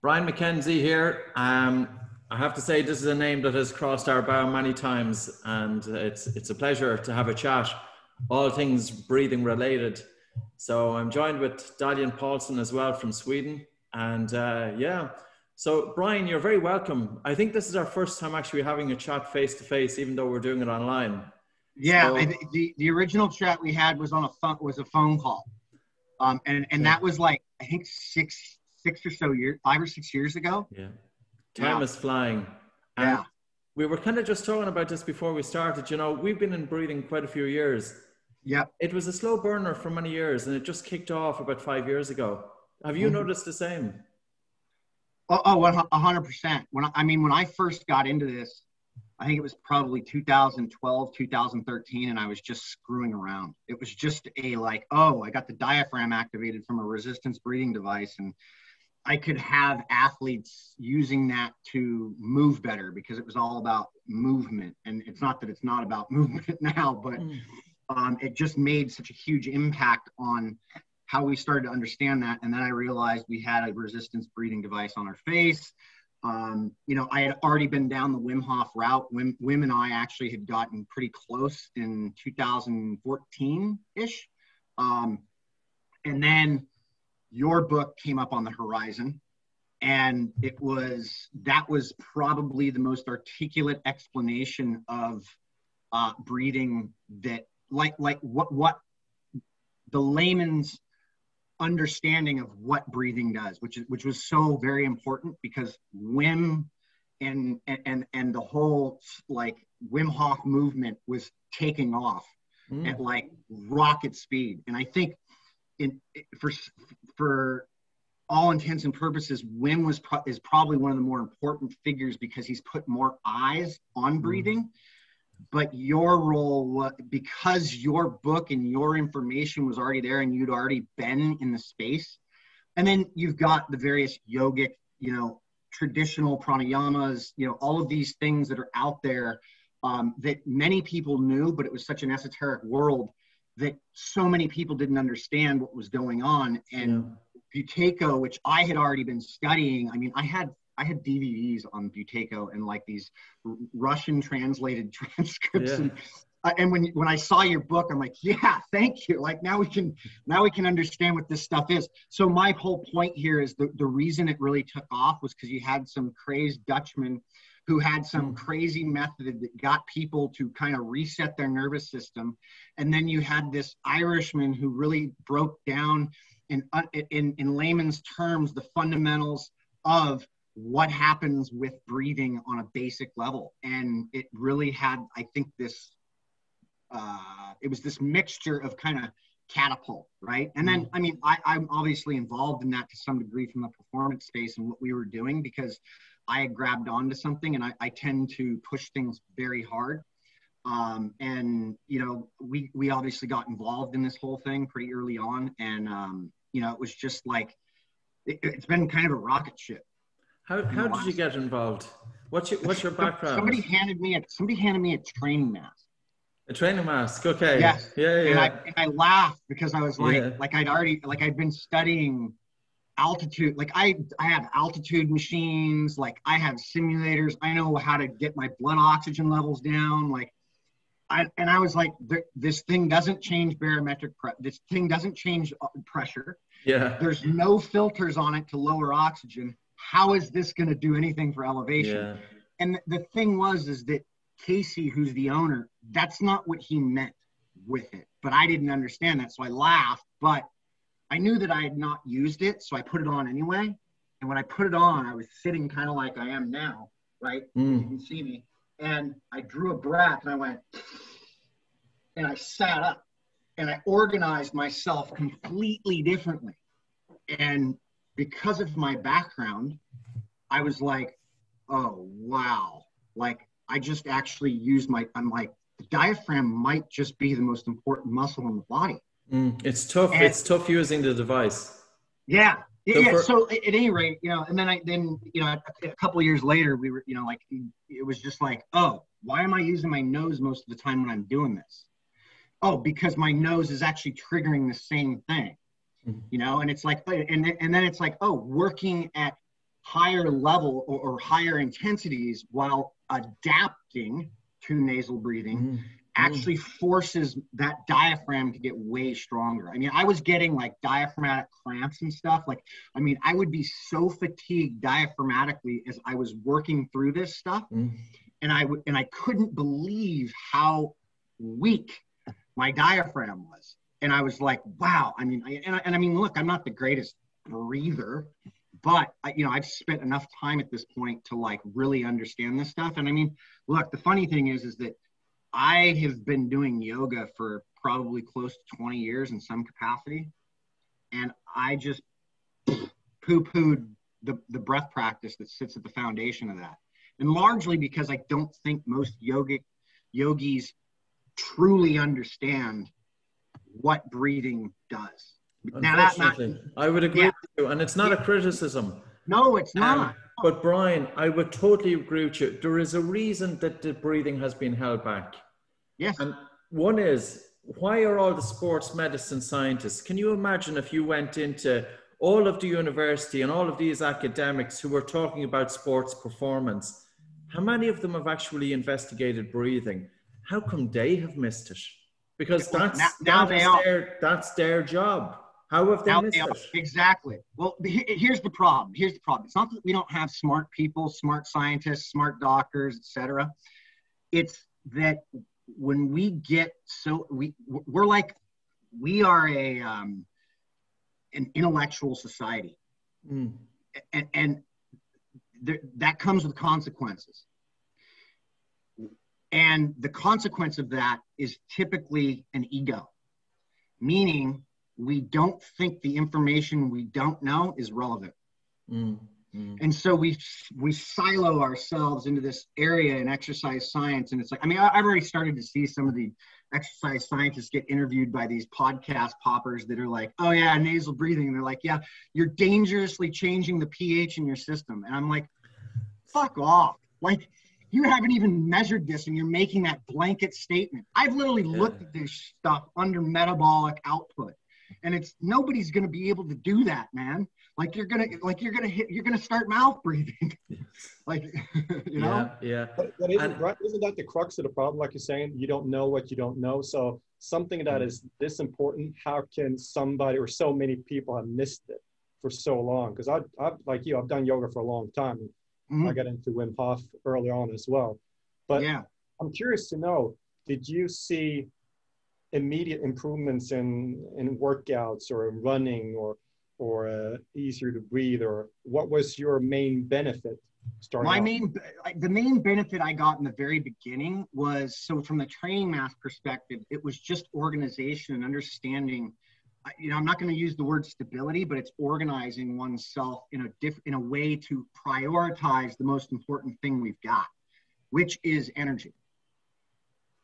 Brian McKenzie here. I have to say this is a name that has crossed our bow many times, and it's a pleasure to have a chat, all things breathing related. So I'm joined with Dalian Paulson as well from Sweden, and yeah. So Brian, you're very welcome. I think this is our first time actually having a chat face to face, even though we're doing it online. Yeah, So, the original chat we had was on a phone call, and that was like I think six or so years, 5 or 6 years ago. yeah, time is flying. And Yeah, we were kind of just talking about this before we started. You know, we've been in breathing quite a few years. yeah. It was a slow burner for many years, and it just kicked off about 5 years ago. Have you noticed the same? Oh, 100%. When I first got into this, I think it was probably 2012, 2013, and I was just screwing around. It was just I got the diaphragm activated from a resistance breathing device, and I could have athletes using that to move better because it was all about movement. And it's not that it's not about movement now, but it just made such a huge impact on how we started to understand that. And then I realized we had a resistance breathing device on our face. I had already been down the Wim Hof route. Wim and I actually had gotten pretty close in 2014-ish. And then your book came up on the horizon, and that was probably the most articulate explanation of breathing, that like what the layman's understanding of what breathing does, which was so very important, because Wim and the whole Wim Hof movement was taking off at like rocket speed. And I think for all intents and purposes, Wim is probably one of the more important figures because he's put more eyes on breathing. But your role, because your book and your information was already there and you'd already been in the space, and then you've got the various yogic, traditional pranayamas, all of these things that are out there that many people knew, but it was such an esoteric world that so many people didn't understand what was going on. And Buteyko, which I had already been studying, I had DVDs on Buteyko and like these Russian translated transcripts. And when I saw your book, I'm like, yeah, thank you. Like now we can understand what this stuff is. So my whole point here is the reason it really took off was because you had some crazed Dutchman who had some crazy method that got people to kind of reset their nervous system. And then you had this Irishman who really broke down in layman's terms the fundamentals of what happens with breathing on a basic level. And it really had, I think, this it was this mixture of kind of catapult, right? And then I'm obviously involved in that to some degree from the performance space and what we were doing, because I had grabbed onto something, and I tend to push things very hard. And we obviously got involved in this whole thing pretty early on, and it was just like it's been kind of a rocket ship. How did you get involved? What's your background? Somebody handed me a training mask. A training mask, okay. Yes. Yeah. And I laughed because I was I'd been studying altitude. Like I have altitude machines, like I have simulators. I know how to get my blood oxygen levels down. I was like, this thing doesn't change barometric pressure. This thing doesn't change pressure. Yeah. There's no filters on it to lower oxygen. How is this going to do anything for elevation? Yeah. And the thing is that Casey, who's the owner, that's not what he meant with it. But I didn't understand that, so I laughed. But I knew that I had not used it, so I put it on anyway. And when I put it on, I was sitting kind of like I am now, right? You can see me. And I drew a breath, and I went, and I sat up, and I organized myself completely differently. And because of my background, I was like, oh, wow. Like, I just actually used I'm like, the diaphragm might just be the most important muscle in the body. It's tough. It's tough using the device. Yeah. So at any rate, and then a couple of years later, we were, it was just like, oh, why am I using my nose most of the time when I'm doing this? Oh, because my nose is actually triggering the same thing, and it's like, and then it's like, oh, working at higher level or higher intensities while adapting to nasal breathing actually forces that diaphragm to get way stronger. I mean, I was getting like diaphragmatic cramps and stuff. Like, I mean, I would be so fatigued diaphragmatically as I was working through this stuff. And I couldn't believe how weak my diaphragm was. And I was like, wow. I mean, I mean, look, I'm not the greatest breather, but I've spent enough time at this point to like really understand this stuff. And I mean, look, the funny thing is that I have been doing yoga for probably close to 20 years in some capacity. And I just poo-pooed the breath practice that sits at the foundation of that. And largely because I don't think most yogis truly understand what breathing does. Unfortunately, I would agree with you. And it's not a criticism. No, it's not. But Brian, I would totally agree with you. There is a reason that the breathing has been held back. Yes. And one is, why are all the sports medicine scientists? Can you imagine if you went into all of the university and all of these academics who were talking about sports performance, how many of them have actually investigated breathing? How come they have missed it? Because that's their job. How have they missed it? Exactly. Well, here's the problem. It's not that we don't have smart people, smart scientists, smart doctors, etc. It's that when we get we are an intellectual society, and that comes with consequences. And the consequence of that is typically an ego, meaning we don't think the information we don't know is relevant. And so we silo ourselves into this area in exercise science. And it's like, I mean, I've already started to see some of the exercise scientists get interviewed by these podcast poppers that are like, oh yeah, nasal breathing. And they're like, yeah, you're dangerously changing the pH in your system. And I'm like, fuck off. Like, you haven't even measured this and you're making that blanket statement. I've literally looked at this stuff under metabolic output. And it's nobody's going to be able to do that, man. Like you're going to start mouth breathing. Like, you know? Yeah. But isn't that the crux of the problem? Like you're saying, you don't know what you don't know. So something that is this important, how can somebody or so many people have missed it for so long? Because I've like you, I've done yoga for a long time. I got into Wim Hof early on as well. But I'm curious to know, did you see immediate improvements in workouts or in running or easier to breathe, or what was your main benefit starting out? The main benefit I got in the very beginning was, so from the training mass perspective, it was just organization and understanding. I'm not going to use the word stability, but it's organizing oneself in a way to prioritize the most important thing we've got, which is energy.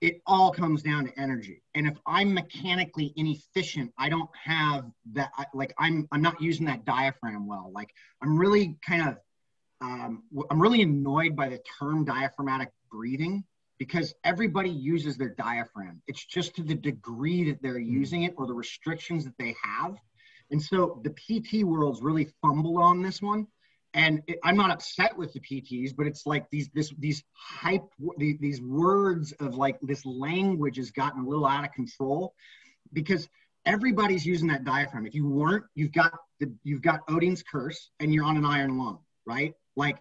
It all comes down to energy. And if I'm mechanically inefficient, I don't have that, I'm not using that diaphragm well. Like I'm really I'm really annoyed by the term diaphragmatic breathing, because everybody uses their diaphragm. It's just to the degree that they're using it or the restrictions that they have. And so the PT world's really fumbled on this one. And I'm not upset with the PTs, but it's like these words of like this language has gotten a little out of control, because everybody's using that diaphragm. If you weren't, you've got Odin's curse and you're on an iron lung, right? Like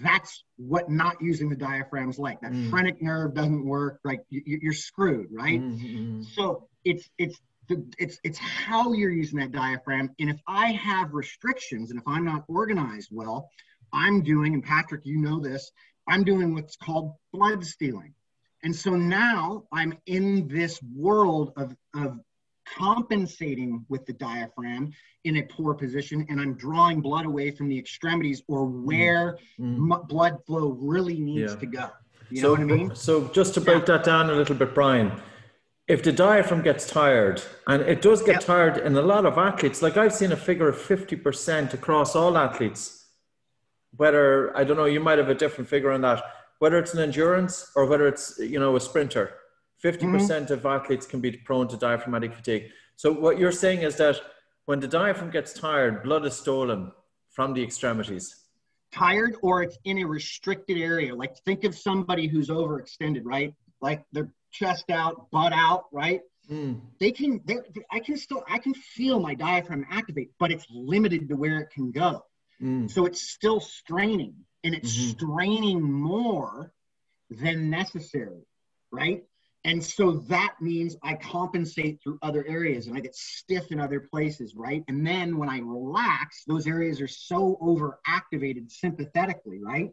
that's what not using the diaphragm's like. That phrenic nerve doesn't work, like you're screwed, right? So it's how you're using that diaphragm. And if I have restrictions and if I'm not organized well, I'm doing, and Patrick, you know this, I'm doing what's called blood stealing. And so now I'm in this world of compensating with the diaphragm in a poor position, and I'm drawing blood away from the extremities or where blood flow really needs to go. You know what I mean? So just to break that down a little bit, Brian, if the diaphragm gets tired, and it does get tired in a lot of athletes, like I've seen a figure of 50% across all athletes, whether, I don't know, you might have a different figure on that, whether it's an endurance or whether it's, a sprinter, 50% of athletes can be prone to diaphragmatic fatigue. So what you're saying is that when the diaphragm gets tired, blood is stolen from the extremities. tired or it's in a restricted area. Like think of somebody who's overextended, right? Like their chest out, butt out, right? I can feel my diaphragm activate, but it's limited to where it can go. So it's still straining, and it's straining more than necessary, right? And so that means I compensate through other areas and I get stiff in other places, right? And then when I relax, those areas are so overactivated sympathetically, right?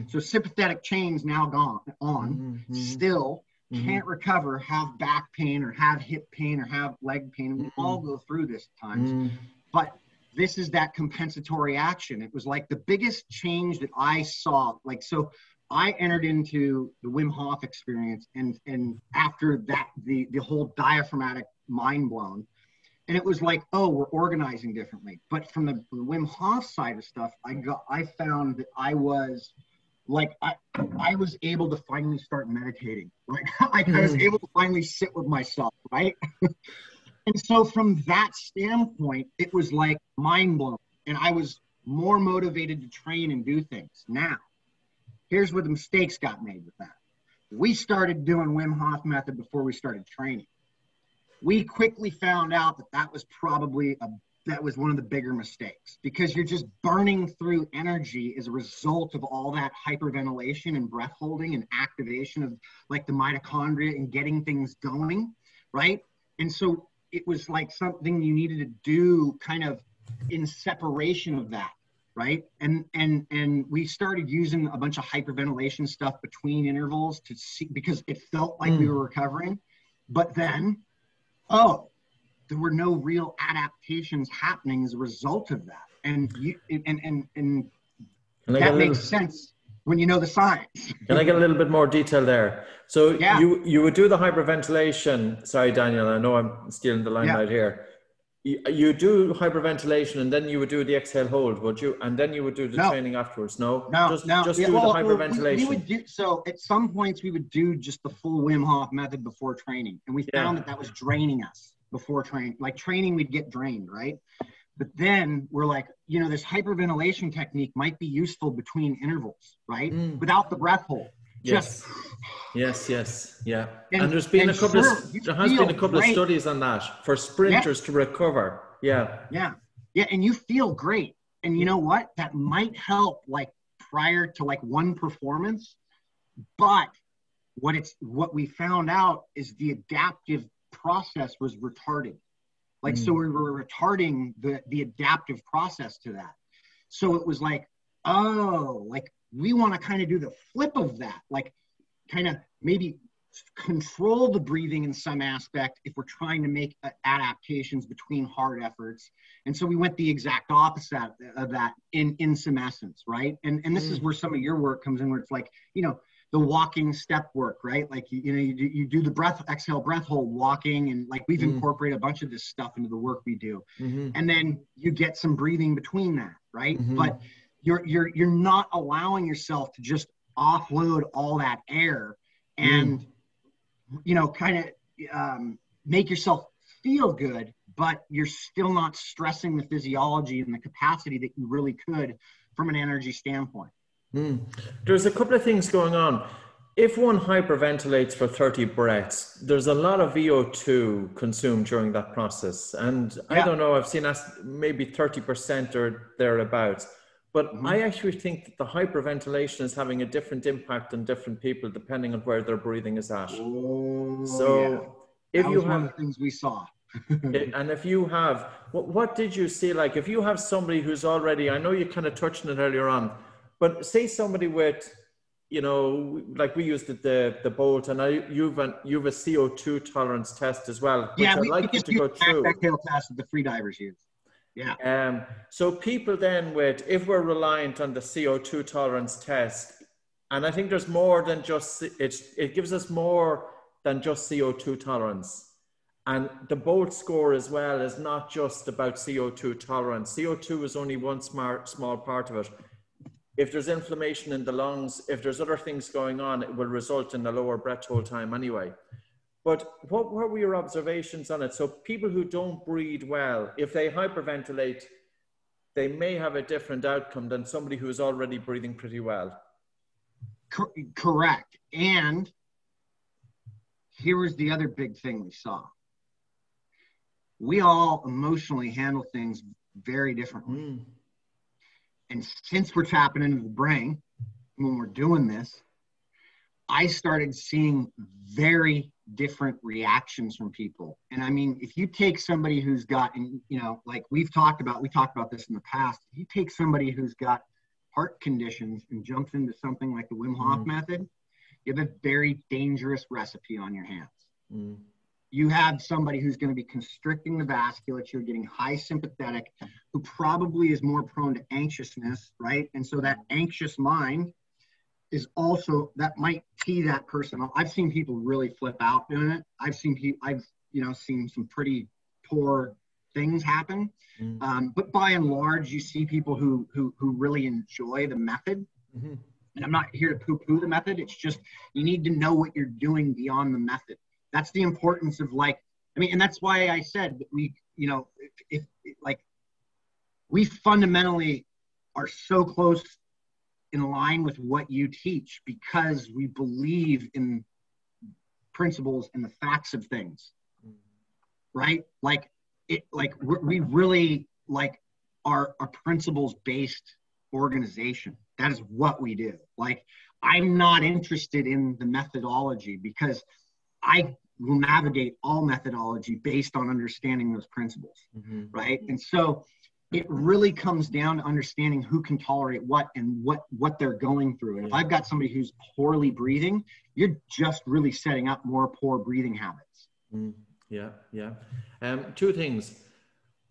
So sympathetic chain's now gone on, still can't recover, have back pain or have hip pain or have leg pain. We all go through this at times, but this is that compensatory action. It was like the biggest change that I saw. Like, so I entered into the Wim Hof experience, and after that, the whole diaphragmatic mind blown. And it was like, oh, we're organizing differently. But from the Wim Hof side of stuff, I found that I was like, I was able to finally start meditating, right? I was able to finally sit with myself, right? And so from that standpoint, it was like mind blowing, and I was more motivated to train and do things. Now, here's where the mistakes got made with that. We started doing Wim Hof method before we started training. We quickly found out that that was probably that was one of the bigger mistakes, because you're just burning through energy as a result of all that hyperventilation and breath holding and activation of like the mitochondria and getting things going, right? And so it was like something you needed to do kind of in separation of that, right? And we started using a bunch of hyperventilation stuff between intervals to see, because it felt like we were recovering. But then, there were no real adaptations happening as a result of that. And that makes sense when you know the science. Can I get a little bit more detail there? So you would do the hyperventilation. Sorry, Daniel, I know I'm stealing the limelight here. You do hyperventilation, and then you would do the exhale hold, would you? And then you would do the training afterwards. No, just do the hyperventilation. We would do, so at some points we would do just the full Wim Hof method before training, and we found that was draining us before training. Like training, we'd get drained, right? But then we're like, you know, this hyperventilation technique might be useful between intervals, right? Without the breath hold. Yes. Yeah. And there's been a couple of studies on that for sprinters to recover. Yeah. And you feel great. And you know what? That might help like prior to like one performance. But what we found out is the adaptive process was retarded. Like, so we were retarding the adaptive process to that. So it was like, like we want to kind of do the flip of that, like kind of maybe control the breathing in some aspect if we're trying to make adaptations between hard efforts. And so we went the exact opposite of that in some essence, right? And this is where some of your work comes in, where it's like, you know, the walking step work, right? Like, you do the breath, exhale, breath hold, walking. And like, we've incorporated a bunch of this stuff into the work we do. And then you get some breathing between that, right? But you're not allowing yourself to just offload all that air and, you know, kind of make yourself feel good, but you're still not stressing the physiology and the capacity that you really could from an energy standpoint. There's a couple of things going on. If one hyperventilates for 30 breaths, there's a lot of VO2 consumed during that process. And I don't know, I've seen maybe 30% or thereabouts. But I actually think that the hyperventilation is having a different impact on different people depending on where their breathing is at. If you have one of the things we saw. And if you have, what did you see? Like, if you have somebody who's already, I know you kind of touched on it earlier on, but say somebody with, you know, like we used the Bolt, and you've a CO2 tolerance test as well. Yeah, we just use the exhale test that the free divers use. Yeah. So people then if we're reliant on the CO2 tolerance test, and I think there's more than just, it gives us more than just CO2 tolerance. And the Bolt score as well is not just about CO2 tolerance. CO2 is only one small part of it. If there's inflammation in the lungs, if there's other things going on, it will result in a lower breath hold time anyway. But what were your observations on it? So people who don't breathe well, if they hyperventilate they may have a different outcome than somebody who is already breathing pretty well. Correct. And here was the other big thing we saw. We all emotionally handle things very differently. Mm. And since we're tapping into the brain when we're doing this, I started seeing very different reactions from people. And I mean, if you take somebody who's got, and you know, like we talked about this in the past, if you take somebody who's got heart conditions and jumps into something like the Wim Hof method, you have a very dangerous recipe on your hands. Mm. You have somebody who's going to be constricting the vasculature, getting high sympathetic, who probably is more prone to anxiousness, right? And so that anxious mind is also, that might tee that person off. I've seen people really flip out doing it. I've seen some pretty poor things happen. But by and large, you see people who really enjoy the method. Mm-hmm. And I'm not here to poo-poo the method. It's just, you need to know what you're doing beyond the method. That's the importance of and that's why I said that we, you know, if we fundamentally are so close in line with what you teach because we believe in principles and the facts of things, right? We really are a principles-based organization. That is what we do. I'm not interested in the methodology because I will navigate all methodology based on understanding those principles, right? And so it really comes down to understanding who can tolerate what and what they're going through. And if I've got somebody who's poorly breathing, you're just really setting up more poor breathing habits. Yeah. Two things.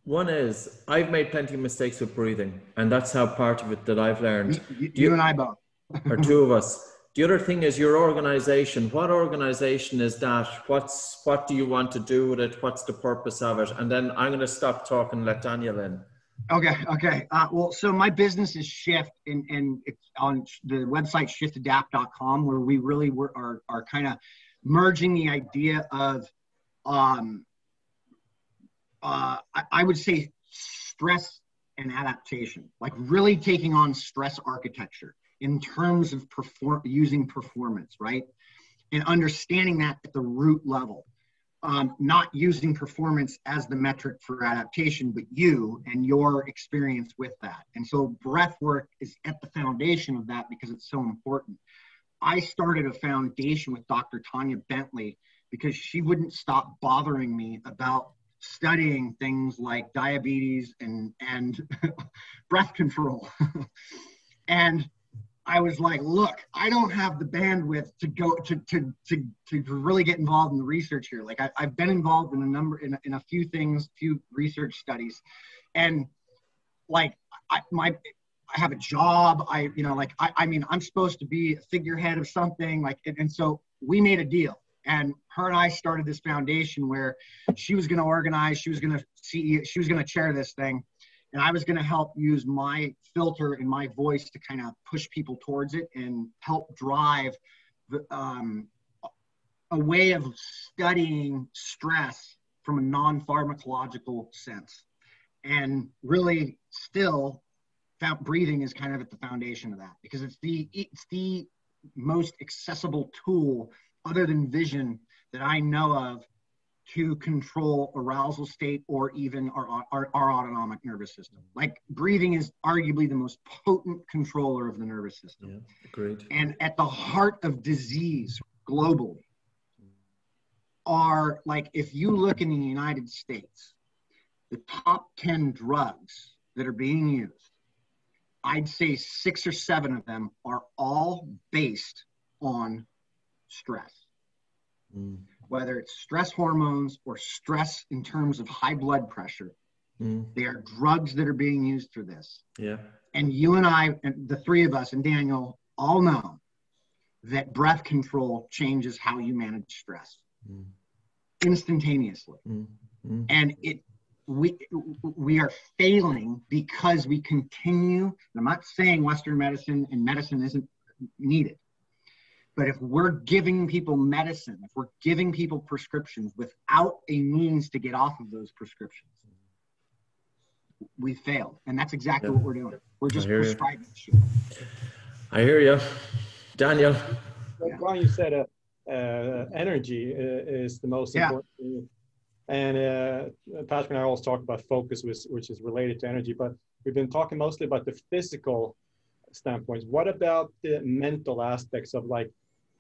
One is I've made plenty of mistakes with breathing, and that's how part of it that I've learned. You and I both. Or two of us. The other thing is your organization. What organization is that? What do you want to do with it? What's the purpose of it? And then I'm going to stop talking and let Daniel in. Okay. Well, so my business is Shift, and it's on the website shiftadapt.com, where we really are kind of merging the idea of, I would say, stress and adaptation, really taking on stress architecture in terms of using performance, right? And understanding that at the root level. Not using performance as the metric for adaptation, but you and your experience with that. And so breath work is at the foundation of that because it's so important. I started a foundation with Dr. Tanya Bentley because she wouldn't stop bothering me about studying things like diabetes and breath control. And I was like, look, I don't have the bandwidth to go to really get involved in the research here. I've been involved in a few things, few research studies, and I have a job. I'm supposed to be a figurehead of something, and so we made a deal. And her and I started this foundation where she was going to organize, she was going to chair this thing. And I was going to help use my filter and my voice to kind of push people towards it and help drive a way of studying stress from a non-pharmacological sense. And really still, breathing is kind of at the foundation of that because it's the most accessible tool other than vision that I know of to control arousal state or even our autonomic nervous system. Breathing is arguably the most potent controller of the nervous system. Yeah, agreed. And at the heart of disease globally are, if you look in the United States, the top 10 drugs that are being used, I'd say 6 or 7 of them are all based on stress. Whether it's stress hormones or stress in terms of high blood pressure, they are drugs that are being used for this. Yeah. And you and I, and the three of us, and Daniel, all know that breath control changes how you manage stress instantaneously. And we are failing because we continue, and I'm not saying Western medicine and medicine isn't needed, but if we're giving people medicine, if we're giving people prescriptions without a means to get off of those prescriptions, we failed. And that's exactly Yeah. what we're doing. We're just prescribing shit. I hear you. Daniel. Well, Brian, you said energy is the most important thing. And Patrick and I always talk about focus, which is related to energy, but we've been talking mostly about the physical standpoints. What about the mental aspects of, like,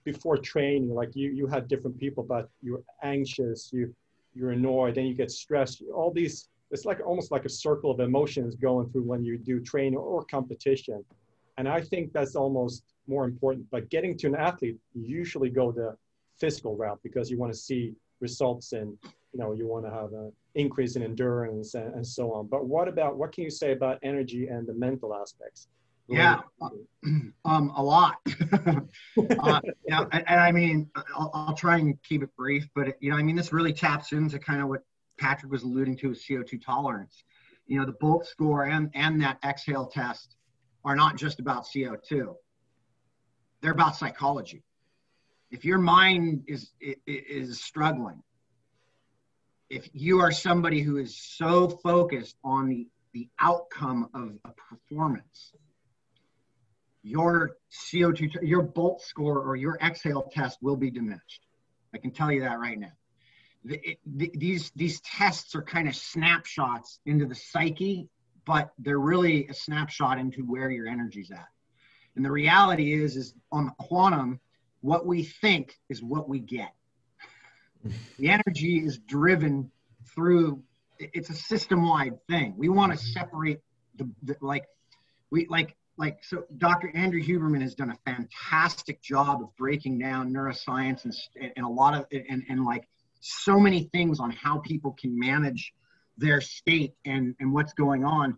before training, like you had different people, but you're anxious, you're annoyed, then you get stressed, all these, it's like almost like a circle of emotions going through when you do training or competition. And I think that's almost more important. But getting to an athlete, you usually go the physical route because you want to see results, and you want to have an increase in endurance and so on. But what can you say about energy and the mental aspects? Yeah, a lot. And I mean, I'll try and keep it brief, but I mean, this really taps into kind of what Patrick was alluding to with CO2 tolerance. The Bolt score and that exhale test are not just about CO2. They're about psychology. If your mind is struggling, if you are somebody who is so focused on the outcome of a performance, your CO2, your Bolt score or your exhale test will be diminished. I can tell you that right now. These tests are kind of snapshots into the psyche, but they're really a snapshot into where your energy's at. And the reality is on the quantum, what we think is what we get. The energy is driven through, it's a system-wide thing. We want to separate so Dr. Andrew Huberman has done a fantastic job of breaking down neuroscience and a lot of, and like so many things on how people can manage their state and what's going on.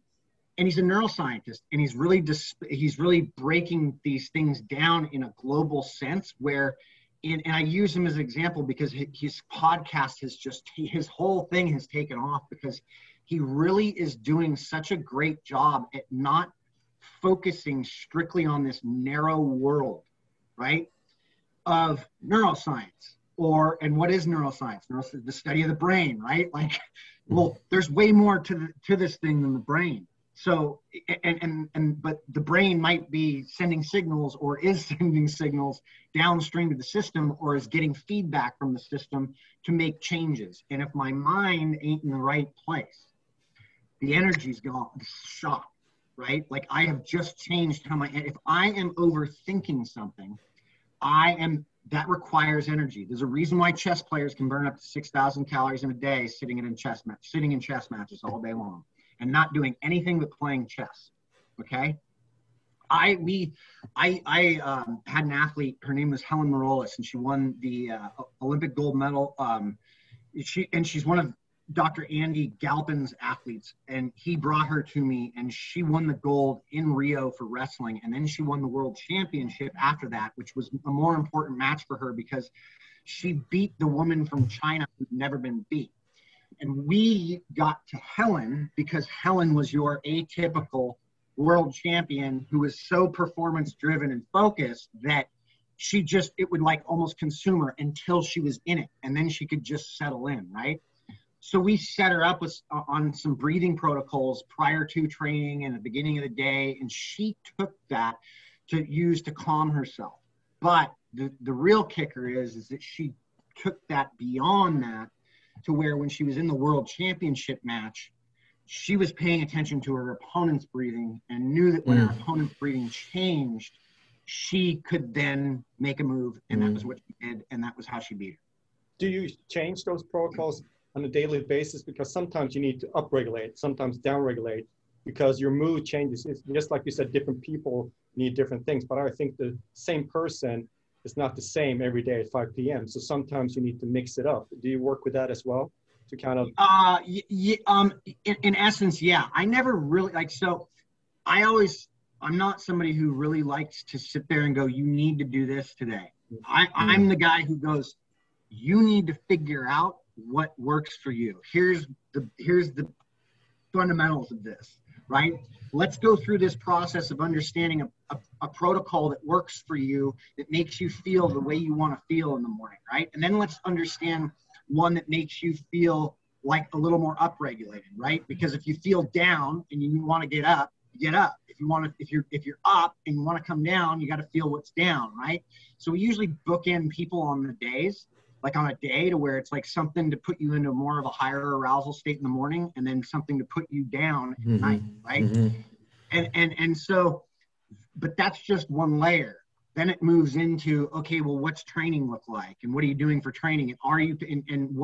And he's a neuroscientist, and he's really breaking these things down in a global sense where, and I use him as an example because his podcast his whole thing has taken off because he really is doing such a great job at not focusing strictly on this narrow world, right, of neuroscience. And what is neuroscience? Neuroscience, the study of the brain, right? Like, well, there's way more to this thing than the brain. So, but the brain might be sending signals or is sending signals downstream to the system or is getting feedback from the system to make changes. And if my mind ain't in the right place, the energy's gone, shot, right? Like I have just changed if I am overthinking something, that requires energy. There's a reason why chess players can burn up to 6,000 calories in a day sitting in chess matches all day long and not doing anything but playing chess. Okay. I had an athlete, her name was Helen Maroulis, and she won the Olympic gold medal. She's one of Dr. Andy Galpin's athletes, and he brought her to me, and she won the gold in Rio for wrestling, and then she won the world championship after that, which was a more important match for her because she beat the woman from China who'd never been beat. And we got to Helen because Helen was your atypical world champion who was so performance driven and focused that it would like almost consume her until she was in it, and then she could just settle in, right? So we set her up on some breathing protocols prior to training and at the beginning of the day, and she took that to use to calm herself. But the real kicker is that she took that beyond that to where when she was in the world championship match, she was paying attention to her opponent's breathing and knew that when her opponent's breathing changed, she could then make a move, and that was what she did, and that was how she beat her. Do you change those protocols on a daily basis? Because sometimes you need to upregulate, sometimes downregulate, because your mood changes. It's just like you said, different people need different things, but I think the same person is not the same every day at 5 p.m. So sometimes you need to mix it up. Do you work with that as well to kind of? In essence, yeah. I never really I'm not somebody who really likes to sit there and go, you need to do this today. I'm the guy who goes, you need to figure out what works for you. Here's the fundamentals of this, right? Let's go through this process of understanding a protocol that works for you, that makes you feel the way you want to feel in the morning, right? And then let's understand one that makes you feel like a little more upregulated, right? Because if you feel down and you want to get up, get up. If you're up and you want to come down, you got to feel what's down, right? So we usually book in people on the days, like on a day to where it's like something to put you into more of a higher arousal state in the morning, and then something to put you down at night, right? And so, but that's just one layer. Then it moves into, okay, well, what's training look like, and what are you doing for training, and are you, and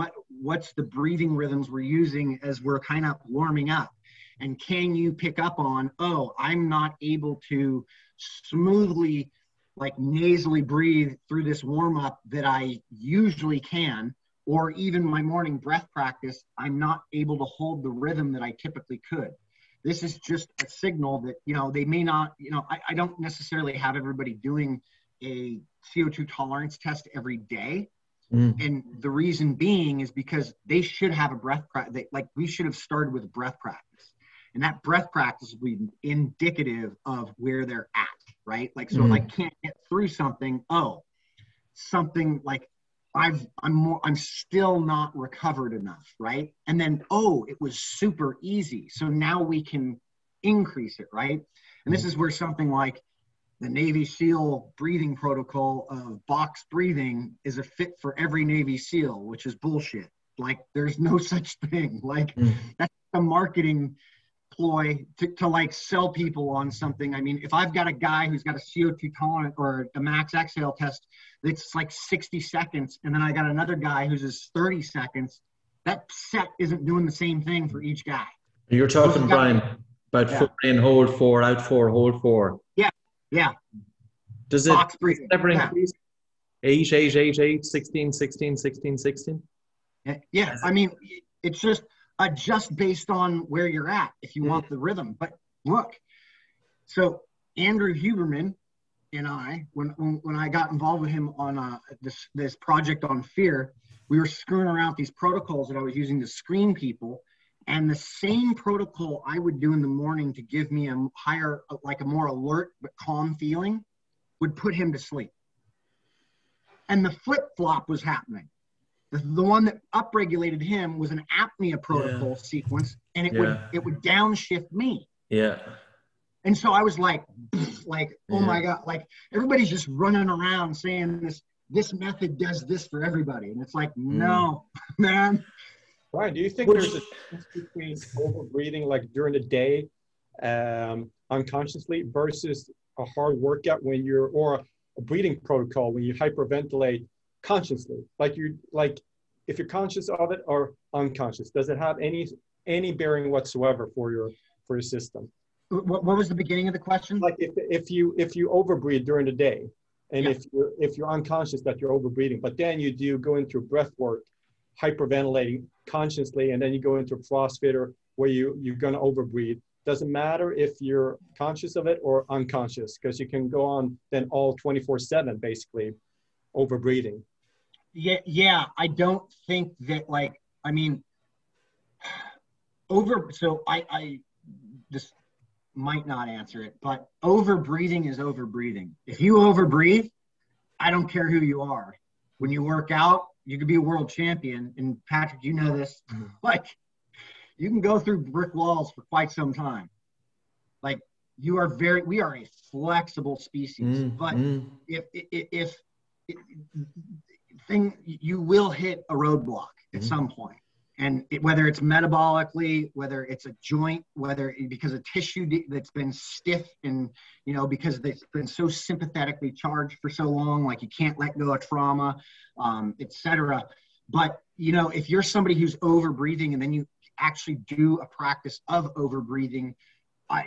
what's the breathing rhythms we're using as we're kind of warming up. And can you pick up on, oh, I'm not able to smoothly, like nasally breathe through this warm up that I usually can, or even my morning breath practice, I'm not able to hold the rhythm that I typically could. This is just a signal that, you know, they may not, you know, I don't necessarily have everybody doing a CO2 tolerance test every day. And the reason being is because they should have a breath practice. Like we should have started with a breath practice. And that breath practice will be indicative of where they're at, right? Like, so if I can't get through something, something like I'm still not recovered enough, right? And then, it was super easy. So now we can increase it, right? And this is where something like the Navy SEAL breathing protocol of box breathing is a fit for every Navy SEAL, which is bullshit. Like, there's no such thing. Like, that's a marketing ploy to like sell people on something. I mean, if I've got a guy who's got a CO2 tolerant or a max exhale test that's like 60 seconds, and then I got another guy who's just 30 seconds, that set isn't doing the same thing for each guy. You're talking, Brian, about 4 in, hold 4, out 4, hold 4. Yeah. Does it ever increase? 8, 8, 8, 8, 16, 16, 16, 16? Yeah. I mean, it's just adjust based on where you're at if you want the rhythm. But look, so Andrew Huberman and I, when I got involved with him on this project on fear, we were screwing around these protocols that I was using to screen people, and the same protocol I would do in the morning to give me a higher, like a more alert but calm feeling, would put him to sleep. And the flip-flop was happening. The one that upregulated him was an apnea protocol sequence, and it would downshift me. Yeah. And so I was like, oh my God, like everybody's just running around saying this method does this for everybody. And it's like, no, man. Brian, do you think there's a difference between over breathing like during the day unconsciously versus a hard workout or a breathing protocol when you hyperventilate consciously? Like if you're conscious of it or unconscious, does it have any bearing whatsoever for your system? What was the beginning of the question? Like if you overbreathe during the day, and if you're unconscious that you're overbreathing, but then you go into breath work, hyperventilating consciously, and then you go into a CrossFitter where you're going to overbreathe. Doesn't matter if you're conscious of it or unconscious, because you can go on then all 24/7 basically overbreathing. Yeah. I don't think that I just might not answer it, but overbreathing is overbreathing. If you overbreathe, I don't care who you are. When you work out, you could be a world champion. And Patrick, you know this, you can go through brick walls for quite some time. Like we are a flexible species, but you will hit a roadblock at some point. And whether it's metabolically, whether it's a joint, because of tissue that's been stiff and, because it's been so sympathetically charged for so long, like you can't let go of trauma, et cetera. But, if you're somebody who's over breathing and then you actually do a practice of over breathing,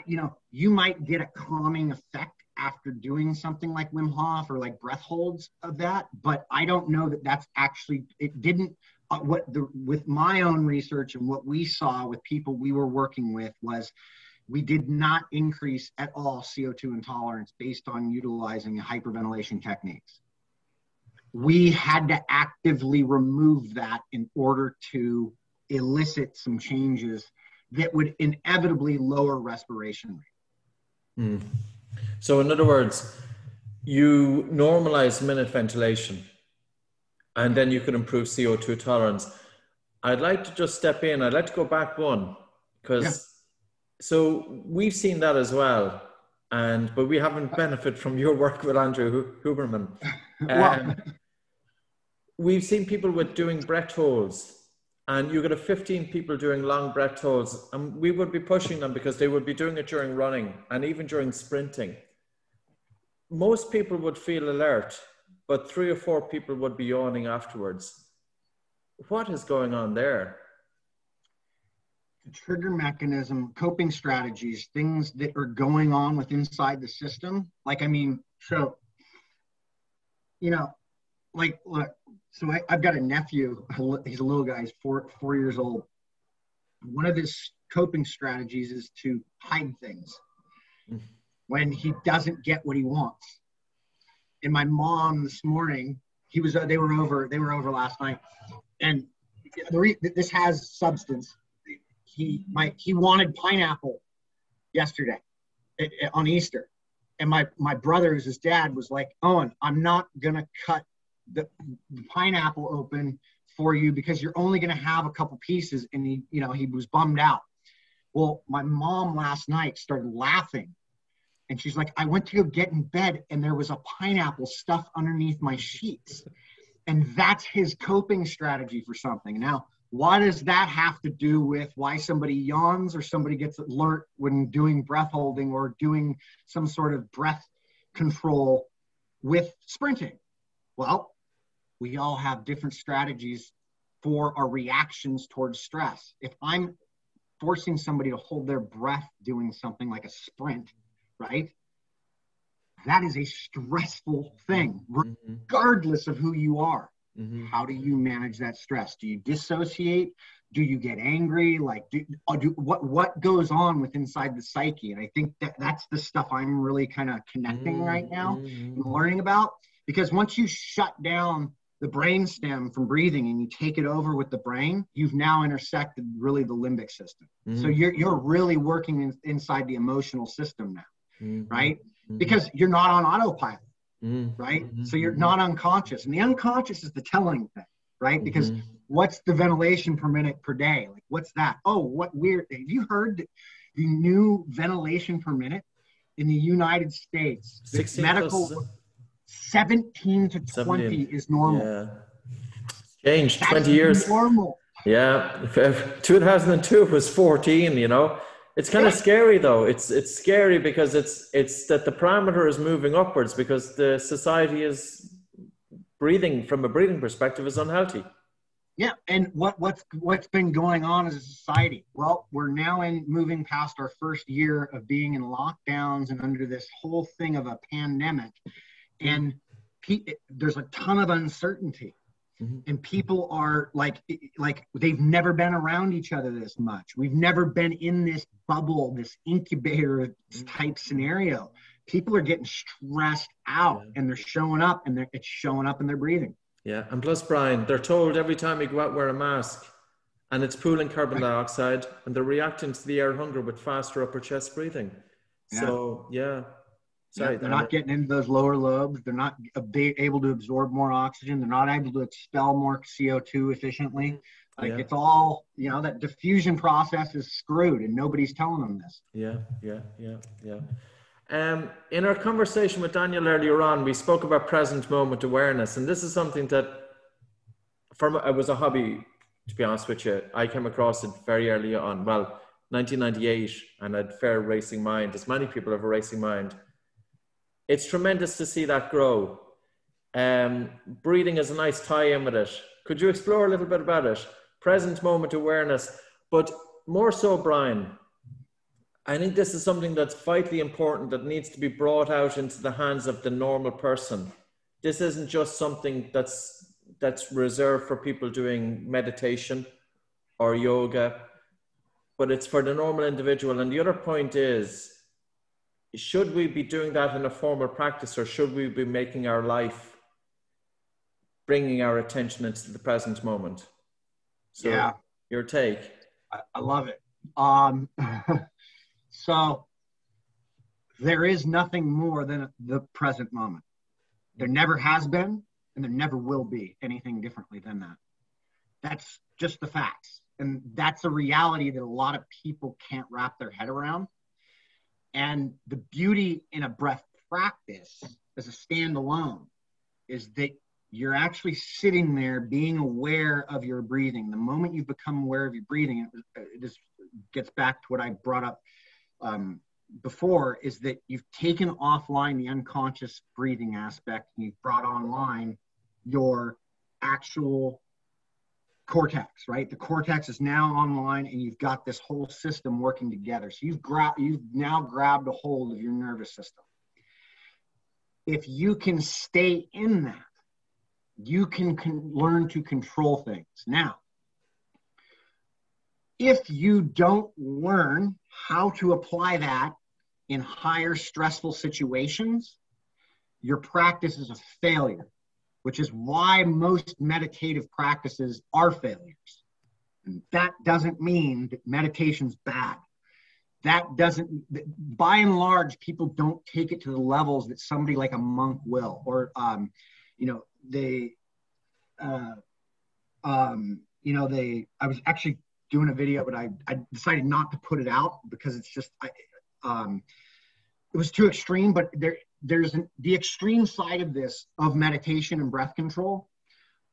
you might get a calming effect after doing something like Wim Hof or like breath holds of that. But I don't know that that's actually, it didn't, with my own research and what we saw with people we were working with was we did not increase at all CO2 intolerance based on utilizing hyperventilation techniques. We had to actively remove that in order to elicit some changes that would inevitably lower respiration rate. So in other words, you normalize minute ventilation, and then you can improve CO2 tolerance. I'd like to just step in. I'd like to go back one, because so we've seen that as well, but we haven't benefited from your work with Andrew Huberman. We've seen people with doing breath holds, and you get a 15 people doing long breath holds, and we would be pushing them because they would be doing it during running and even during sprinting. Most people would feel alert, but 3 or 4 people would be yawning afterwards. What is going on there? The trigger mechanism, coping strategies, things that are going on with inside the system. Like, I mean, so, you know, like, look, so I've got a nephew, he's a little guy, he's four years old. One of his coping strategies is to hide things when he doesn't get what he wants. And my mom this morning, they were over last night, and this has substance. He wanted pineapple yesterday on Easter, and my brother, who's his dad, was like, Owen, I'm not gonna cut the pineapple open for you because you're only gonna have a couple pieces. And he was bummed out. Well, my mom last night started laughing, and she's like, I went to go get in bed and there was a pineapple stuffed underneath my sheets. And that's his coping strategy for something. Now, what does that have to do with why somebody yawns or somebody gets alert when doing breath holding or doing some sort of breath control with sprinting? Well, we all have different strategies for our reactions towards stress. If I'm forcing somebody to hold their breath doing something like a sprint, right? That is a stressful thing, regardless of who you are. How do you manage that stress? Do you dissociate? Do you get angry? Like, what goes on with inside the psyche? And I think that's the stuff I'm really kind of connecting right now and learning about. Because once you shut down the brain stem from breathing and you take it over with the brain, you've now intersected really the limbic system. So you're really working inside the emotional system now, right? Because you're not on autopilot, right? So you're not unconscious. And the unconscious is the telling thing, right? Because what's the ventilation per minute per day? Like, what's that? Oh, what weird. Have you heard the new ventilation per minute in the United States? 16 medical plus 17 to 20 17. is normal. Yeah. Changed. That's 20 years. Normal. Yeah. 2002 was 14, you know. It's kind of scary though. It's scary because it's that the parameter is moving upwards because the society is breathing, from a breathing perspective, is unhealthy. Yeah, and what's been going on as a society? Well, we're now moving past our first year of being in lockdowns and under this whole thing of a pandemic, and there's a ton of uncertainty. And people are like they've never been around each other this much. We've never been in this bubble, this incubator type scenario. People are getting stressed out, and they're showing up, and it's showing up in their breathing. Yeah, and plus, Brian, they're told every time you go out, wear a mask, and it's pooling carbon dioxide, and they're reacting to the air hunger with faster upper chest breathing. So, sorry, they're not getting into those lower lobes. They're not able to absorb more oxygen. They're not able to expel more CO2 efficiently. It's all, that diffusion process is screwed, and nobody's telling them this. Yeah. In our conversation with Daniel earlier on, we spoke about present moment awareness, and this is something that it was a hobby, to be honest with you. I came across it very early on, 1998, and I had fair racing mind, as many people have a racing mind. It's tremendous to see that grow. Breathing is a nice tie-in with it. Could you explore a little bit about it? Present moment awareness, but more so, Brian, I think this is something that's vitally important that needs to be brought out into the hands of the normal person. This isn't just something that's reserved for people doing meditation or yoga, but it's for the normal individual. And the other point is, should we be doing that in a formal practice, or should we be making our life, bringing our attention into the present moment? So, your take. I love it. So there is nothing more than the present moment. There never has been, and there never will be anything differently than that. That's just the facts. And that's a reality that a lot of people can't wrap their head around. And the beauty in a breath practice as a standalone is that you're actually sitting there being aware of your breathing. The moment you become aware of your breathing, it just gets back to what I brought up before, is that you've taken offline the unconscious breathing aspect and you've brought online your actual cortex, right? The cortex is now online and you've got this whole system working together. So you've now grabbed a hold of your nervous system. If you can stay in that, you can learn to control things. Now, if you don't learn how to apply that in higher stressful situations, your practice is a failure, which is why most meditative practices are failures. And that doesn't mean that meditation's bad. That doesn't, by and large, people don't take it to the levels that somebody like a monk will, or, I was actually doing a video, but I decided not to put it out because it's just, it was too extreme. But there's the extreme side of this, of meditation and breath control,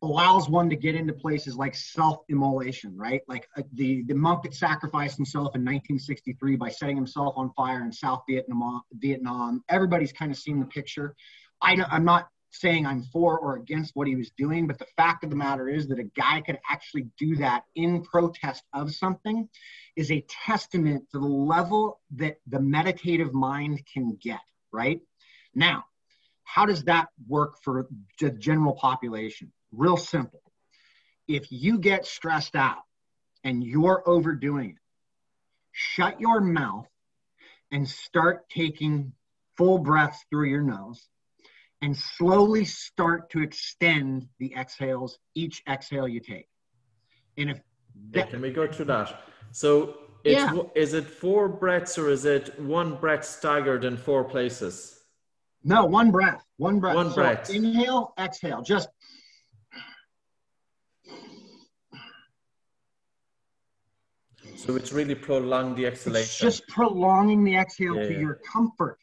allows one to get into places like self-immolation, right? Like the monk that sacrificed himself in 1963 by setting himself on fire in South Vietnam. Everybody's kind of seen the picture. I'm not saying I'm for or against what he was doing, but the fact of the matter is that a guy could actually do that in protest of something is a testament to the level that the meditative mind can get, right? Now, how does that work for the general population? Real simple. If you get stressed out and you're overdoing it, shut your mouth and start taking full breaths through your nose and slowly start to extend the exhales, each exhale you take. And if that, can we go through that? So is it 4 breaths or is it 1 breath staggered in 4 places? No, one breath. One breath. Inhale, exhale. Just. So it's really prolong the exhalation. It's just prolonging the exhale to your comfort.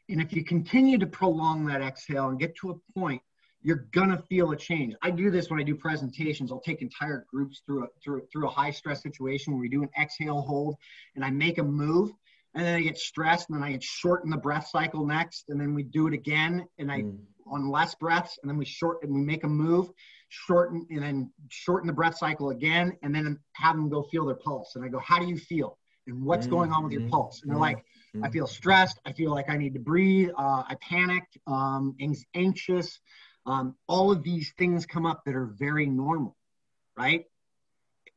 And if you continue to prolong that exhale and get to a point, you're gonna feel a change. I do this when I do presentations. I'll take entire groups through a high stress situation where we do an exhale hold and I make a move. And then I get stressed, and then I shorten the breath cycle next, and then we do it again, and on less breaths, and then we make a move, shorten the breath cycle again, and then have them go feel their pulse. And I go, how do you feel? And what's going on with your pulse? And they're like, I feel stressed. I feel like I need to breathe. I panicked, anxious. All of these things come up that are very normal, right?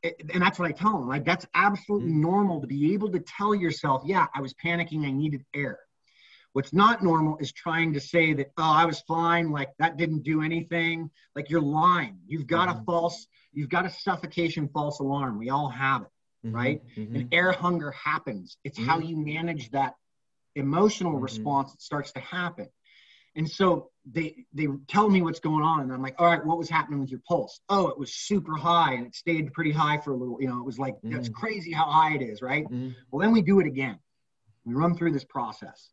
And that's what I tell them. Like, that's absolutely normal to be able to tell yourself, yeah, I was panicking, I needed air. What's not normal is trying to say that, oh, I was fine, like that didn't do anything. Like, you're lying. You've got a suffocation false alarm. We all have it, right? And air hunger happens. It's how you manage that emotional response that starts to happen. And so they tell me what's going on, and I'm like, all right, what was happening with your pulse? Oh, it was super high, and it stayed pretty high for a little, it was like, that's crazy how high it is, right? Well, then we do it again. We run through this process.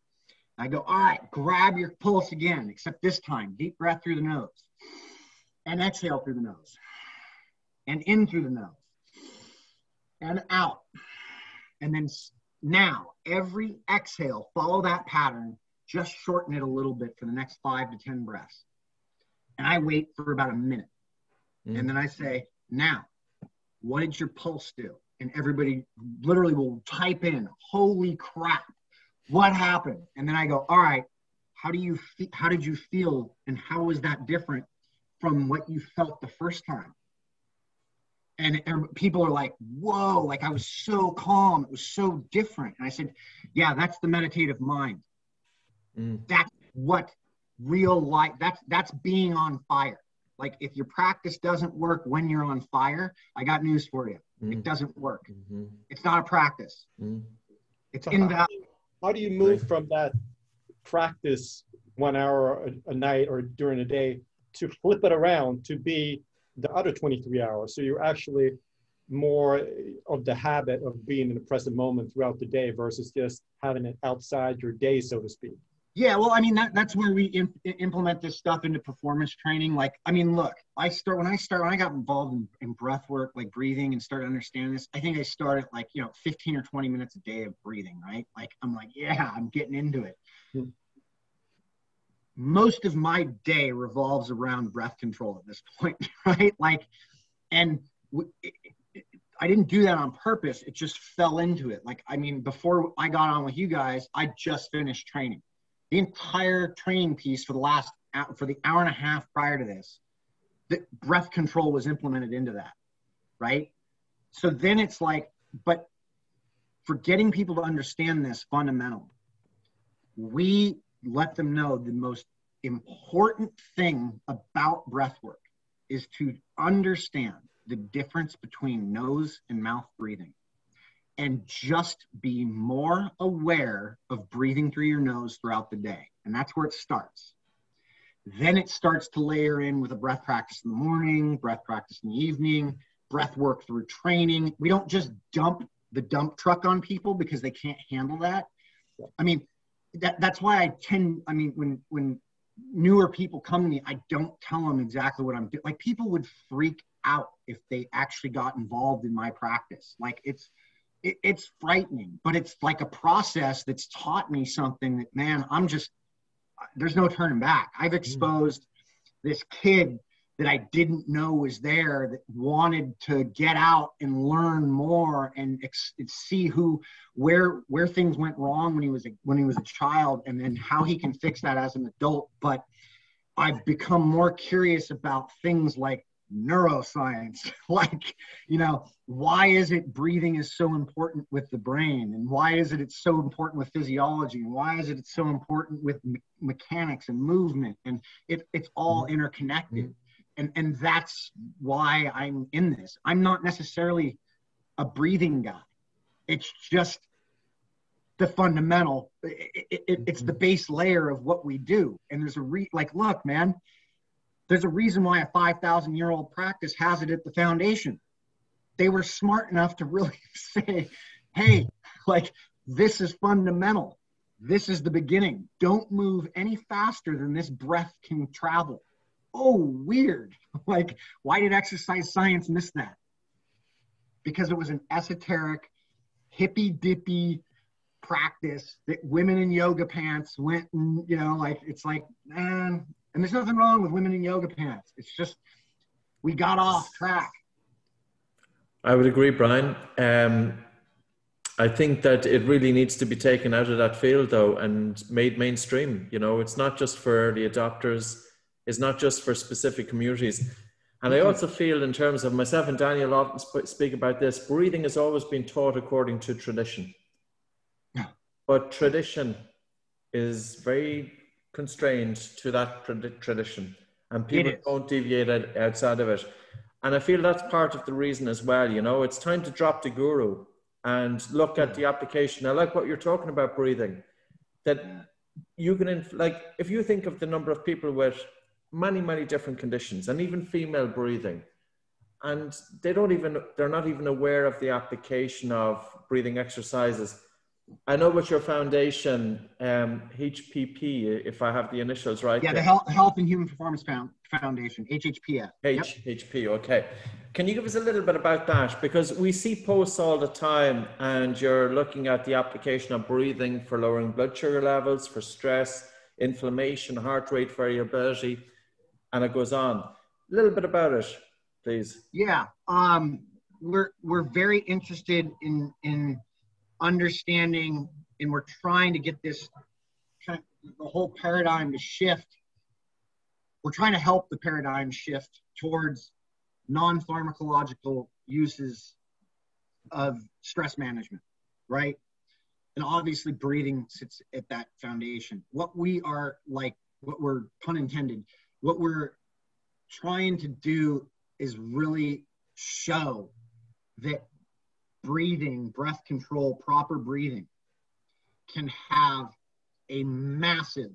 I go, all right, grab your pulse again, except this time, deep breath through the nose, and exhale through the nose, and in through the nose, and out. And then now, every exhale, follow that pattern. Just shorten it a little bit for the next 5 to 10 breaths. And I wait for about a minute. And then I say, now, what did your pulse do? And everybody literally will type in, holy crap, what happened? And then I go, all right, how did you feel? And how is that different from what you felt the first time? And people are like, whoa, like I was so calm. It was so different. And I said, yeah, that's the meditative mind. That's what real life, that's being on fire. Like, if your practice doesn't work when you're on fire, I got news for you. It doesn't work. It's not a practice. It's invaluable. How do you move from that practice 1 hour a night or during the day to flip it around to be the other 23 hours. So you're actually more of the habit of being in the present moment throughout the day versus just having it outside your day, so to speak. Yeah, well, I mean, that's where we implement this stuff into performance training. Like, I mean, look, when I got involved in breath work, like breathing, and started understanding this, I think I started like, 15 or 20 minutes a day of breathing, right? Like, I'm like, yeah, I'm getting into it. Hmm. Most of my day revolves around breath control at this point, right? Like, and I didn't do that on purpose. It just fell into it. Like, I mean, before I got on with you guys, I just finished training. The entire training piece for the hour and a half prior to this, the breath control was implemented into that, right? So then it's like, but for getting people to understand this fundamental, we let them know the most important thing about breath work is to understand the difference between nose and mouth breathing, and just be more aware of breathing through your nose throughout the day. And that's where it starts. Then it starts to layer in with a breath practice in the morning, breath practice in the evening, breath work through training. We don't just dump the dump truck on people because they can't handle that. I mean, that's why when newer people come to me, I don't tell them exactly what I'm doing. Like, people would freak out if they actually got involved in my practice. Like, it's frightening, but it's like a process that's taught me something that, man, there's no turning back. I've exposed this kid that I didn't know was there, that wanted to get out and learn more and see where things went wrong when he was a child, and then how he can fix that as an adult. But I've become more curious about things like neuroscience, like, why is it breathing is so important with the brain, and why is it's so important with physiology, and why is it's so important with mechanics and movement, and it's all interconnected. And that's why I'm in this. I'm not necessarily a breathing guy. It's just the fundamental. It's the base layer of what we do. And there's look, man, there's a reason why a 5,000-year-old practice has it at the foundation. They were smart enough to really say, hey, like, this is fundamental. This is the beginning. Don't move any faster than this breath can travel. Oh, weird. Like, why did exercise science miss that? Because it was an esoteric, hippy-dippy practice that women in yoga pants went and, it's like, man, and there's nothing wrong with women in yoga pants. It's just, we got off track. I would agree, Brian. I think that it really needs to be taken out of that field, though, and made mainstream. It's not just for early adopters. It's not just for specific communities. And I also feel, in terms of myself and Daniel often speak about this, breathing has always been taught according to tradition. Yeah. But tradition is very constrained to that tradition, and people don't deviate outside of it. And I feel that's part of the reason as well. It's time to drop the guru and look at the application. I like what you're talking about, breathing, that you can, like, if you think of the number of people with many, many different conditions, and even female breathing, and they're not even aware of the application of breathing exercises. I know with your foundation, HPP, if I have the initials right. Yeah, the Health and Human Performance Foundation, HHPF. HHP, okay. Can you give us a little bit about that? Because we see posts all the time, and you're looking at the application of breathing for lowering blood sugar levels, for stress, inflammation, heart rate variability, and it goes on. A little bit about it, please. Yeah, we're very interested in understanding, and we're trying to get this the whole paradigm to shift. We're trying to help the paradigm shift towards non-pharmacological uses of stress management, right? And obviously breathing sits at that foundation. What we're, pun intended, what we're trying to do is really show that breathing, breath control, proper breathing can have a massive,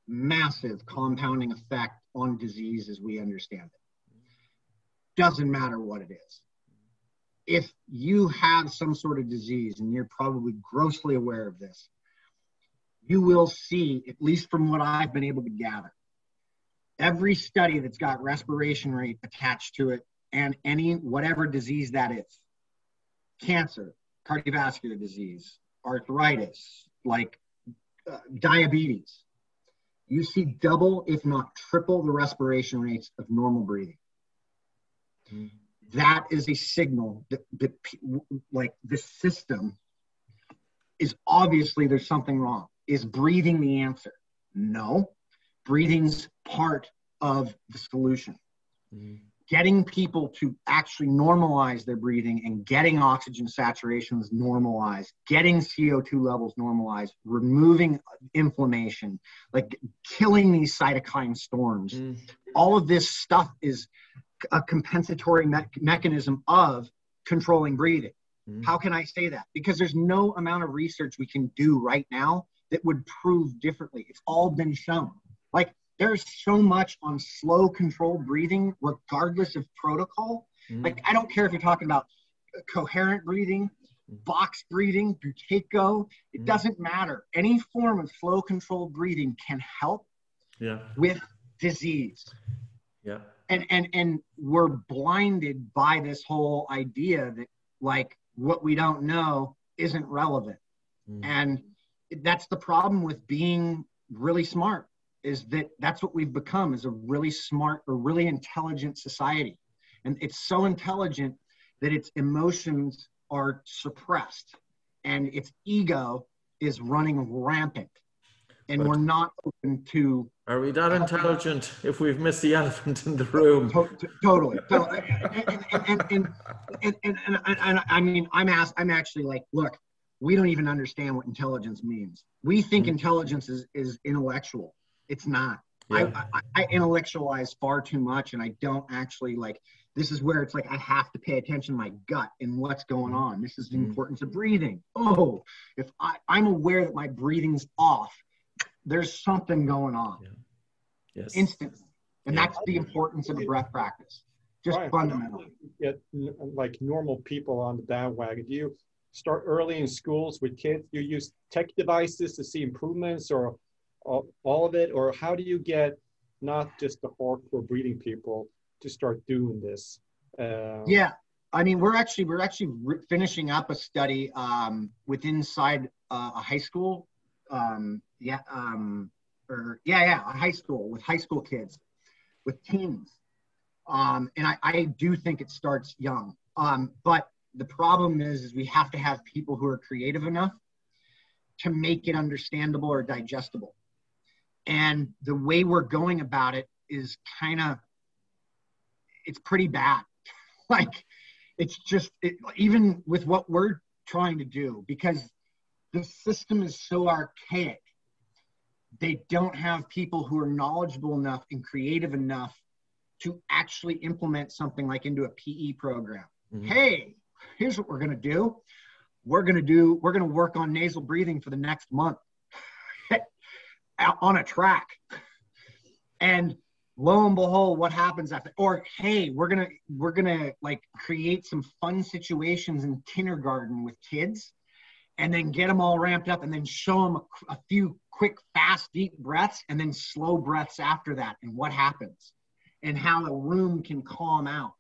massive compounding effect on disease as we understand it. doesn't matter what it is. If you have some sort of disease, and you're probably grossly aware of this, you will see, at least from what I've been able to gather, every study that's got respiration rate attached to it and any whatever disease that is, cancer, cardiovascular disease, arthritis, like diabetes, you see double, if not triple, the respiration rates of normal breathing. Mm. That is a signal that like the system is obviously there's something wrong. Is breathing the answer? No. Breathing's part of the solution. Mm. Getting people to actually normalize their breathing and getting oxygen saturations normalized, getting CO2 levels normalized, removing inflammation, like killing these cytokine storms. Mm. All of this stuff is a compensatory mechanism of controlling breathing. Mm. How can I say that? Because there's no amount of research we can do right now that would prove differently. It's all been shown. Like, there's so much on slow controlled breathing, regardless of protocol. Mm. Like, I don't care if you're talking about coherent breathing, box breathing, Buteyko, it doesn't matter. Any form of slow controlled breathing can help with disease. Yeah. And we're blinded by this whole idea that, like, what we don't know isn't relevant. Mm. And that's the problem with being really smart, is that that's what we've become, is a really smart or really intelligent society. And it's so intelligent that its emotions are suppressed and its ego is running rampant. And we're not open to... Are we that intelligent if we've missed the elephant in the room? Totally. And I mean, I'm actually like, look, we don't even understand what intelligence means. We think intelligence is intellectual. It's not. Yeah. I intellectualize far too much, and I don't actually, like, this is where it's like I have to pay attention to my gut and what's going on. This is the importance of breathing. Oh, if I'm aware that my breathing's off, there's something going on. Yeah. Yes. Instantly. And that's the importance of a breath practice. Just fundamental. Get like normal people on the bandwagon. Do you start early in schools with kids? Do you use tech devices to see improvements, or all of it? Or how do you get not just the hardcore breathing people to start doing this? Yeah. I mean, we're actually finishing up a study inside a high school. A high school with high school kids, with teens. And I do think it starts young. But the problem is we have to have people who are creative enough to make it understandable or digestible. And the way we're going about it is it's pretty bad. Like, it's just, even with what we're trying to do, because the system is so archaic, they don't have people who are knowledgeable enough and creative enough to actually implement something like into a PE program. Mm-hmm. Hey, here's what we're going to do. We're going to work on nasal breathing for the next month on a track. And lo and behold, what happens after? Or, hey, we're going to like create some fun situations in kindergarten with kids, and then get them all ramped up, and then show them a few quick, fast, deep breaths, and then slow breaths after that, and what happens, and how the room can calm out.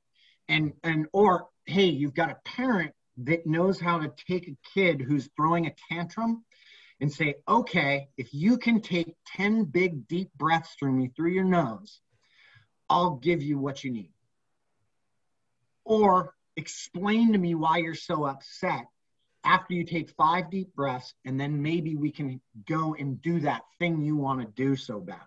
Or, hey, you've got a parent that knows how to take a kid who's throwing a tantrum and say, okay, if you can take 10 big, deep breaths through your nose, I'll give you what you need. Or explain to me why you're so upset after you take 5 deep breaths, and then maybe we can go and do that thing you want to do so bad.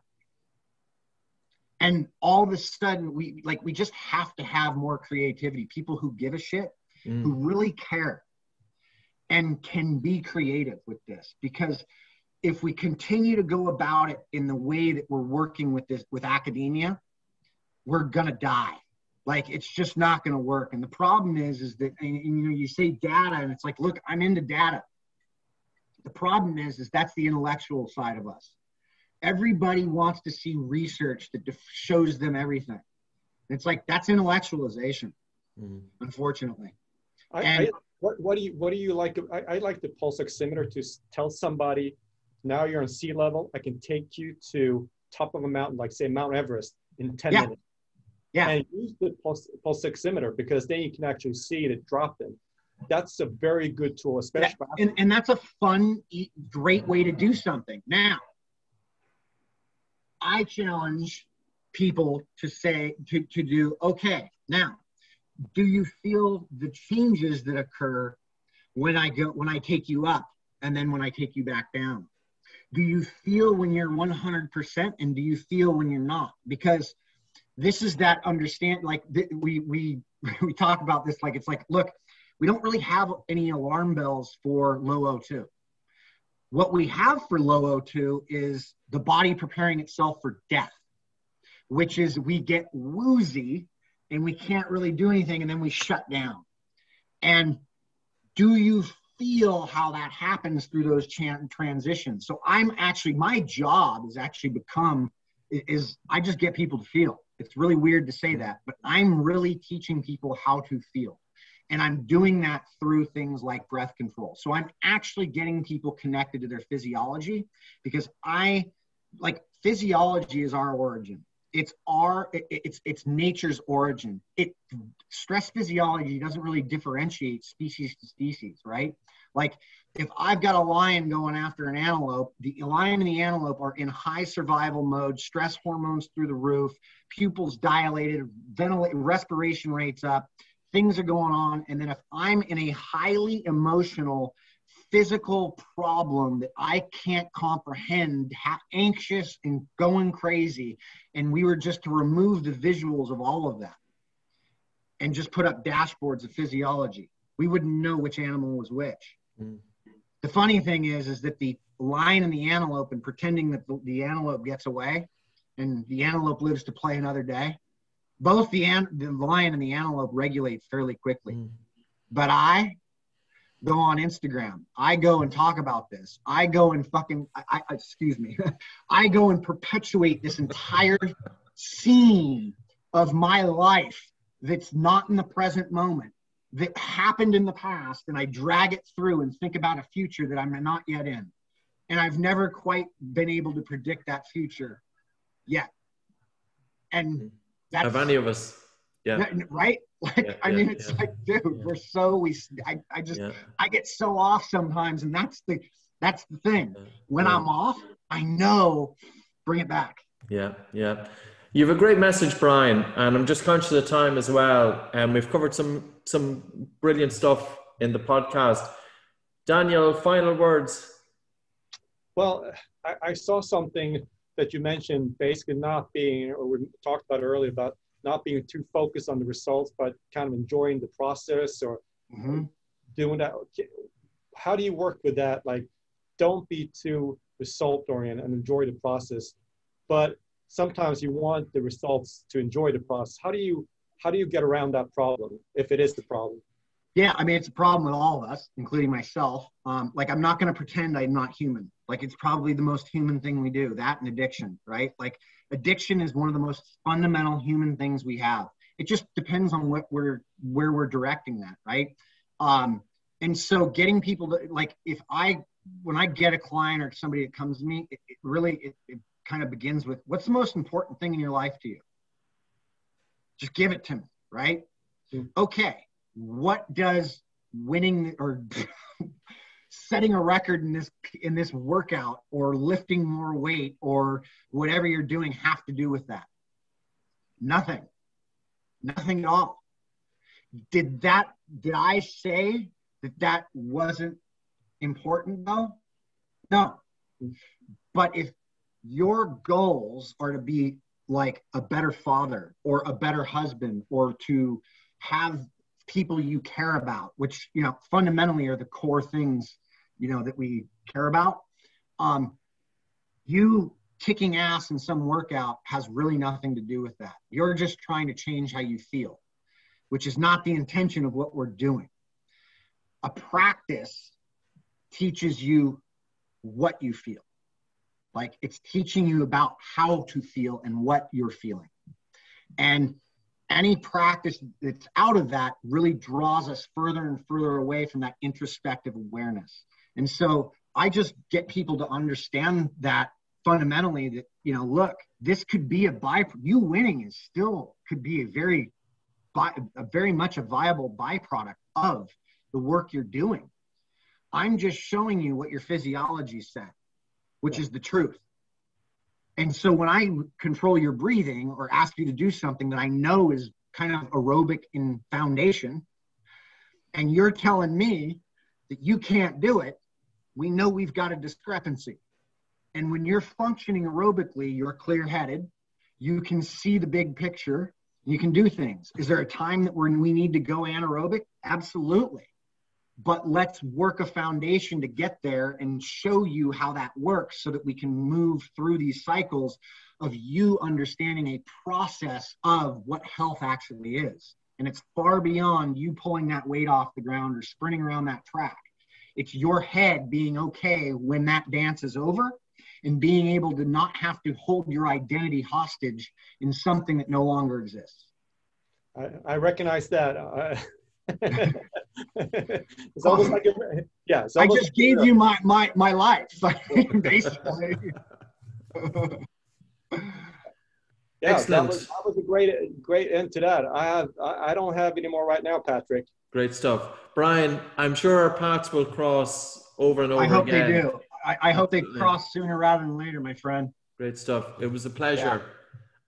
And all of a sudden, we just have to have more creativity, people who give a shit, who really care and can be creative with this. Because if we continue to go about it in the way that we're working with academia, we're gonna die. Like, it's just not going to work. And the problem is that, and you say data, and it's like, look, I'm into data. The problem is that's the intellectual side of us. Everybody wants to see research that shows them everything. It's like, that's intellectualization, unfortunately. What do you like? I like the pulse oximeter to tell somebody, now you're on sea level, I can take you to top of a mountain, like say Mount Everest, in 10 minutes. Yeah. And use the pulse oximeter, because then you can actually see it dropping. That's a very good tool, especially. And that's a fun, great way to do something. Now, I challenge people to say, to do, okay, now, do you feel the changes that occur when I take you up and then when I take you back down? Do you feel when you're 100% and do you feel when you're not? Because this is that understand, like we talk about this, like, it's like, look, we don't really have any alarm bells for low O2. What we have for low O2 is the body preparing itself for death, which is we get woozy and we can't really do anything, and then we shut down. And do you feel how that happens through those transitions? So my job is actually I just get people to feel. It's really weird to say that, but I'm really teaching people how to feel. And I'm doing that through things like breath control. So I'm actually getting people connected to their physiology, because physiology is our origin. It's nature's origin. Stress physiology doesn't really differentiate species to species, right? Like, if I've got a lion going after an antelope, the lion and the antelope are in high survival mode, stress hormones through the roof, pupils dilated, respiration rates up, things are going on. And then if I'm in a highly emotional, physical problem that I can't comprehend, anxious and going crazy, and we were just to remove the visuals of all of that and just put up dashboards of physiology, we wouldn't know which animal was which. The funny thing is that the lion and the antelope, and pretending that the antelope gets away and the antelope lives to play another day, both the lion and the antelope regulate fairly quickly. But I go on Instagram. I go and talk about this. I go and I go and perpetuate this entire scene of my life that's not in the present moment, that happened in the past, and I drag it through and think about a future that I'm not yet in. And I've never quite been able to predict that future yet. And that's... Have any of us? Yeah. Right? Like, I mean, it's like, dude, I get so off sometimes, and that's the thing. When I'm off, I know, bring it back. Yeah. You have a great message, Brian, and I'm just conscious of time as well. And we've covered some brilliant stuff in the podcast. Daniel, final words. Well, I saw something that you mentioned, basically not being, or we talked about earlier, about not being too focused on the results, but kind of enjoying the process, or doing that. How do you work with that? Like, don't be too result oriented and enjoy the process, but sometimes you want the results to enjoy the process. How do you get around that problem, if it is the problem? Yeah, I mean, it's a problem with all of us, including myself. Like, I'm not going to pretend I'm not human. Like, it's probably the most human thing we do, that and addiction, right? Like, addiction is one of the most fundamental human things we have. It just depends on where we're directing that, right? And so getting people to, like, when I get a client or somebody that comes to me, it really kind of begins with, what's the most important thing in your life to you? Just give it to me, right? Okay, what does winning or setting a record in this workout, or lifting more weight, or whatever you're doing, have to do with that? Nothing at all. Did I say that wasn't important though? No. But if your goals are to be like a better father or a better husband, or to have people you care about, which, fundamentally are the core things, that we care about, you kicking ass in some workout has really nothing to do with that. You're just trying to change how you feel, which is not the intention of what we're doing. A practice teaches you what you feel. Like, it's teaching you about how to feel and what you're feeling. And any practice that's out of that really draws us further and further away from that introspective awareness. And so I just get people to understand that fundamentally, that, you know, look, this could be you winning is still could be a very much a viable byproduct of the work you're doing. I'm just showing you what your physiology said, which is the truth. And so when I control your breathing or ask you to do something that I know is kind of aerobic in foundation, and you're telling me that you can't do it, we know we've got a discrepancy. And when you're functioning aerobically, you're clear-headed, you can see the big picture, you can do things. Is there a time that we need to go anaerobic? Absolutely. But let's work a foundation to get there and show you how that works so that we can move through these cycles of you understanding a process of what health actually is. And it's far beyond you pulling that weight off the ground or sprinting around that track. It's your head being okay when that dance is over and being able to not have to hold your identity hostage in something that no longer exists. I recognize that. It's almost like it's almost I just gave you my life, basically. Yeah, excellent. That was a great end to that. I don't have any more right now, Patrick. Great stuff. Brian, I'm sure our paths will cross over and over again. I hope they do. I hope they cross sooner rather than later, my friend. Great stuff. It was a pleasure.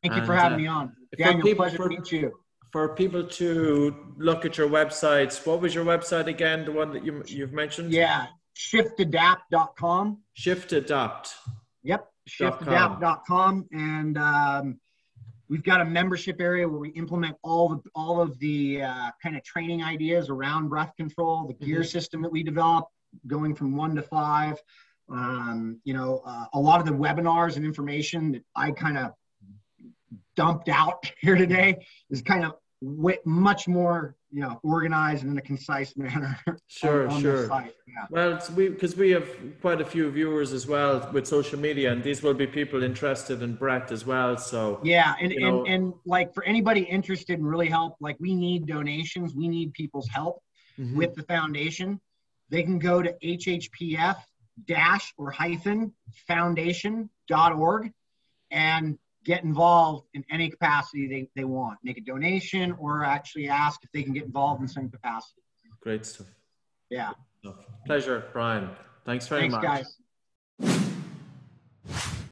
Thank you for having me on. Daniel, pleasure to meet you. For people to look at your websites, what was your website again? The one that you've mentioned? Yeah, shiftadapt.com. Shiftadapt. Yep, shiftadapt.com. And we've got a membership area where we implement all of the kind of training ideas around breath control, the gear system that we develop, going from 1 to 5. A lot of the webinars and information that I kind of dumped out here today is kind of much more, organized and in a concise manner. Sure. Yeah. Well, because we have quite a few viewers as well with social media, and these will be people interested in breath as well. So yeah, and like for anybody interested in really help, like we need donations, we need people's help with the foundation. They can go to hhpf-foundation.org and get involved in any capacity they want. Make a donation or actually ask if they can get involved in some capacity. Great stuff. Yeah. Pleasure, Brian. Thanks very much. Thanks, guys.